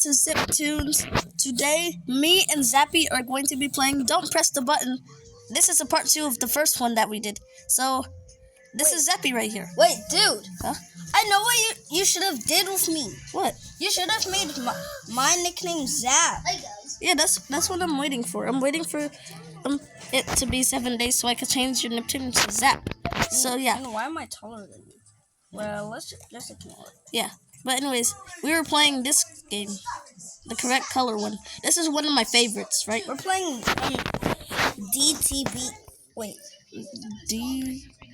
to Zip Tunes. Today, me and Zappy are going to be playing Don't Press the Button. This is a part 2 of the first one that we did. So, this is Zappy right here. Wait, dude. Huh? I know what you should have did with me. What? You should have made my nickname Zap. Yeah, that's what I'm waiting for. I'm waiting for it to be 7 days so I can change your nickname to Zap. So, yeah. And why am I taller than you? Well, let's just ignore it. Yeah. But anyways, we were playing this game. The correct color one. This is one of my favorites, right? We're playing DTB. Wait.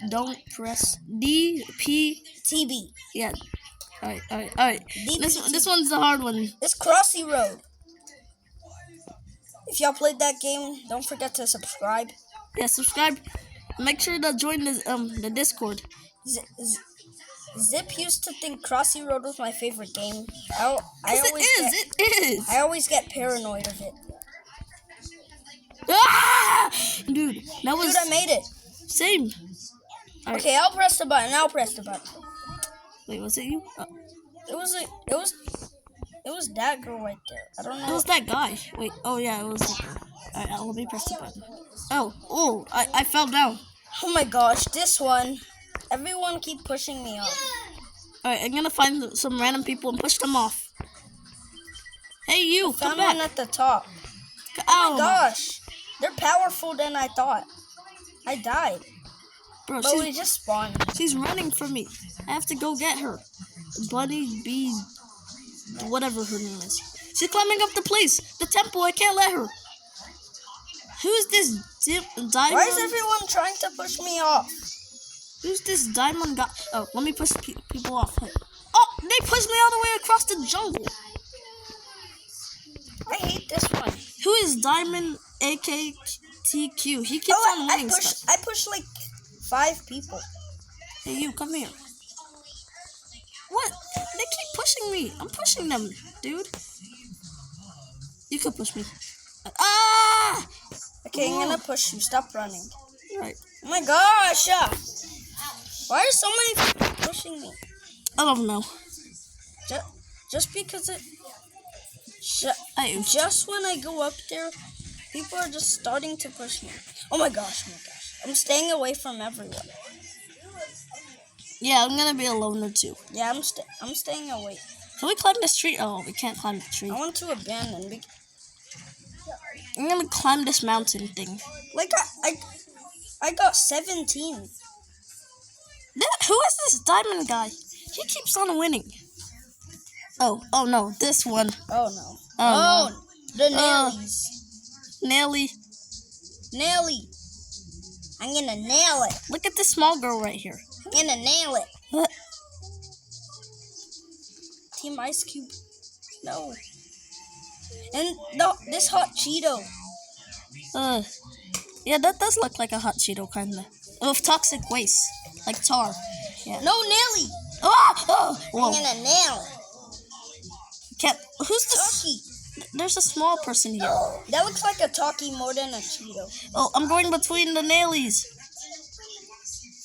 Don't press DP. TB. Yeah. Alright. This one's the hard one. It's Crossy Road. If y'all played that game, don't forget to subscribe. Yeah, subscribe. Make sure to join the Discord. Zip used to think Crossy Road was my favorite game. It is. I always get paranoid of it. Ah! Dude, that was... Dude, I made it. Same. Right. Okay, I'll press the button. Wait, was it you? It was that girl right there. I don't know. It was that guy. Wait, oh yeah, it was that girl. Alright, let me press the button. Oh, I fell down. Oh my gosh, this one. Everyone keep pushing me off. Alright, I'm gonna find some random people and push them off. Hey, you, come back. Found one at the top. Oh my gosh. They're powerful than I thought. I died. Bro, but we just spawned. She's running from me. I have to go get her. Bunny Bee, whatever her name is. She's climbing up the place, the temple. I can't let her. Who's this diamond? Why is everyone trying to push me off? Who's this diamond guy? Oh, let me push people off. Oh, they pushed me all the way across the jungle. I hate this one. Who is Diamond AKTQ? He keeps on winning stuff. I pushed like 5 people. Hey, you, come here. What? They keep pushing me. I'm pushing them, dude. You can push me. Ah! Okay, I'm gonna push you. Stop running. Right. Oh my gosh! Why are so many people pushing me? I don't know. Just because it... Just when I go up there, people are just starting to push me. Oh my gosh. I'm staying away from everyone. Yeah, I'm gonna be a loner too. Yeah, I'm staying away. Can we climb this tree? Oh, we can't climb the tree. I want to abandon. I'm gonna climb this mountain thing. Like I got 17. Who is this diamond guy? He keeps on winning. Oh no, this one. Oh no. Oh no. The Nellies. Nelly. I'm gonna nail it. Look at this small girl right here. I'm gonna nail it. What? Team Ice Cube. No. And this hot Cheeto. Yeah, that does look like a hot Cheeto, kinda. With toxic waste, like tar. Yeah. No, Nelly. Oh! Whoa. I'm gonna nail it. Who's this? Talkie. There's a small person here. That looks like a Talkie more than a Cheeto. Oh, I'm going between the nailies.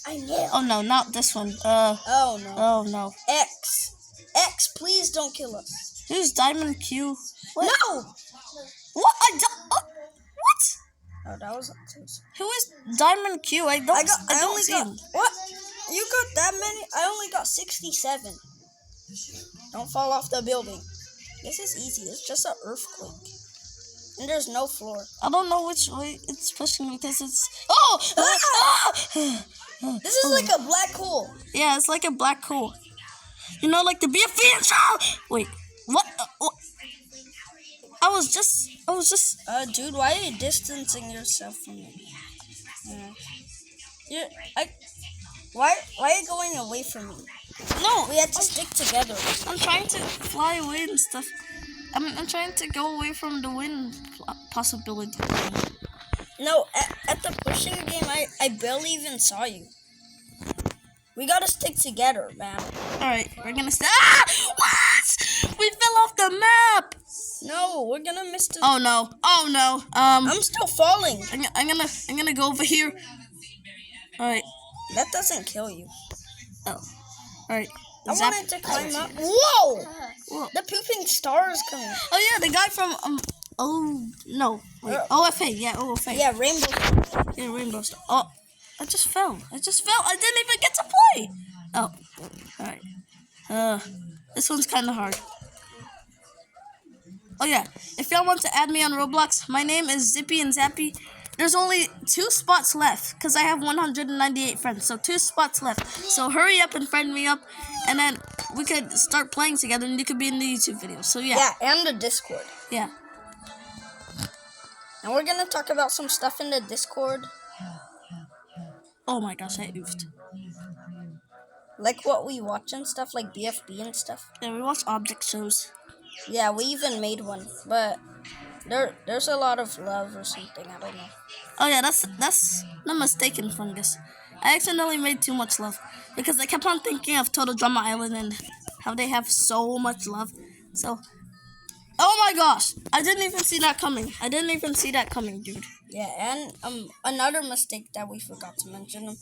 I nailed. Oh no, not this one. Oh no. Oh no. X, please don't kill us. Who's Diamond Q? What? No. What? What? Oh, that was close. Who is Diamond Q? I don't see him. What? You got that many? I only got 67. Don't fall off the building. This is easy. It's just an earthquake. And there's no floor. I don't know which way it's pushing because it's... Oh! This is like a black hole. Yeah, it's like a black hole. You know, like the BFN show! Wait, what? I was just... Dude, why are you distancing yourself from me? Why are you going away from me? No, we had to stick together. I'm trying to fly away and stuff. I'm trying to go away from the wind possibility. No, at the pushing game, I barely even saw you. We gotta stick together, man. Alright, we're gonna stay. Ah! What? We fell off the map! No, we're gonna miss the... Oh no. I'm still falling. I'm gonna go over here. Alright. That doesn't kill you. Oh. Alright. I Zap. wanted to climb up. Whoa! Whoa. The pooping star is coming. Oh yeah, the guy from oh no, wait, OFA, yeah, OFA, Yeah, rainbow. yeah, Rainbow Star. Oh, I just fell. I didn't even get to play. Oh, all right. This one's kind of hard. Oh yeah, if y'all want to add me on Roblox, my name is Zippy and Zappy. There's only 2 spots left because I have 198 friends, so 2 spots left. So hurry up and friend me up, and then we could start playing together, and you could be in the YouTube videos. So yeah, And the Discord. yeah. And we're gonna talk about some stuff in the Discord, Oh my gosh, I oofed. like what we watch and stuff, like BFB and stuff. Yeah, we watch object shows. Yeah, we even made one, but there's a lot of love or something. I don't know. Oh yeah, that's the mistaken fungus. I accidentally made too much love because I kept on thinking of Total Drama Island and how they have so much love. So, oh my gosh, I didn't even see that coming. Dude. Yeah, and another mistake that we forgot to mention.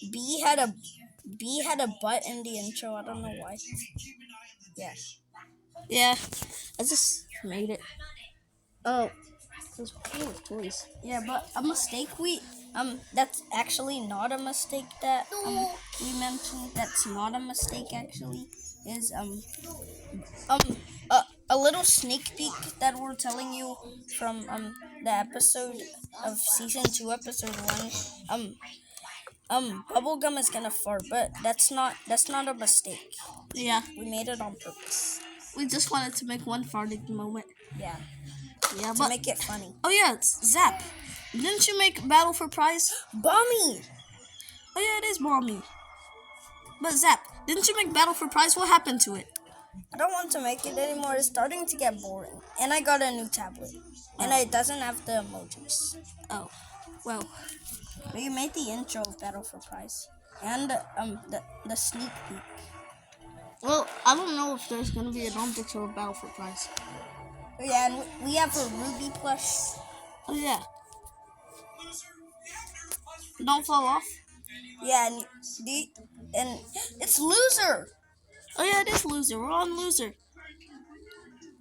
B had a butt in the intro. I don't know why. Yeah. Yeah, I just made it. Oh, those poor toys. Yeah, but a mistake that's actually not a mistake that we mentioned. That's not a mistake actually. Is a little sneak peek that we're telling you from the episode of season 2, episode 1. Bubblegum is gonna fart, but that's not a mistake. Yeah, We made it on purpose. we just wanted to make one farting moment. Yeah, Yeah, to but make it funny. oh yeah, it's Zap. Didn't you make Battle for Prize? Bummy! Oh yeah, it is Mommy. But Zap, didn't you make Battle for Prize? What happened to it? I don't want to make it anymore. It's starting to get boring. And I got a new tablet. And it doesn't have the emojis. Oh, well. We made the intro of Battle for Prize. And the sneak peek. Well, I don't know if there's gonna be an object show of Battle for Prize. Yeah, and we have a Ruby plush. Oh yeah. Don't fall off. Yeah, and it's Loser. Oh yeah, it is Loser. We're on Loser.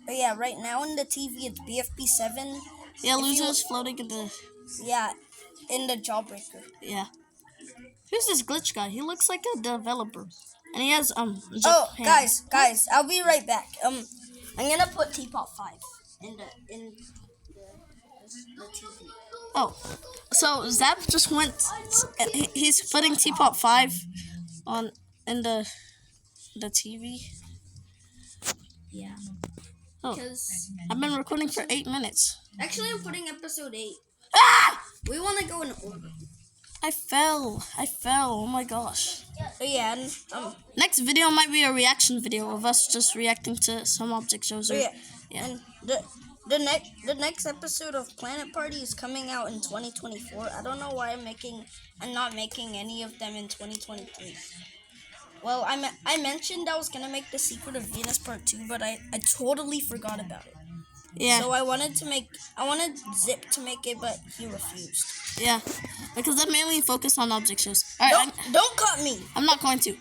But yeah, right now in the TV it's BFB7. Yeah, If Loser you- is floating in the. Yeah, in the Jawbreaker. Yeah. Who's this glitch guy? He looks like a developer, and he has Oh, Japan. guys, I'll be right back. I'm gonna put Teapot 5 in the TV. Oh, so Zap just went. He's putting Teapot 5 on in the TV. Yeah. Oh, Because I've been recording for 8 minutes. actually I'm putting episode 8. Ah! We want to go in order. I fell. Oh my gosh. But yeah, and Next video might be a reaction video of us just reacting to some object shows. Or, yeah. And the next episode of Planet Party is coming out in 2024. I don't know why I'm not making any of them in 2023. Well, I mentioned I was gonna make the Secret of Venus Part 2, but I totally forgot about it. Yeah. So I wanted Zip to make it, but he refused. Yeah. Because I'm mainly focused on object shows. Alright, Don't cut me. I'm not going to.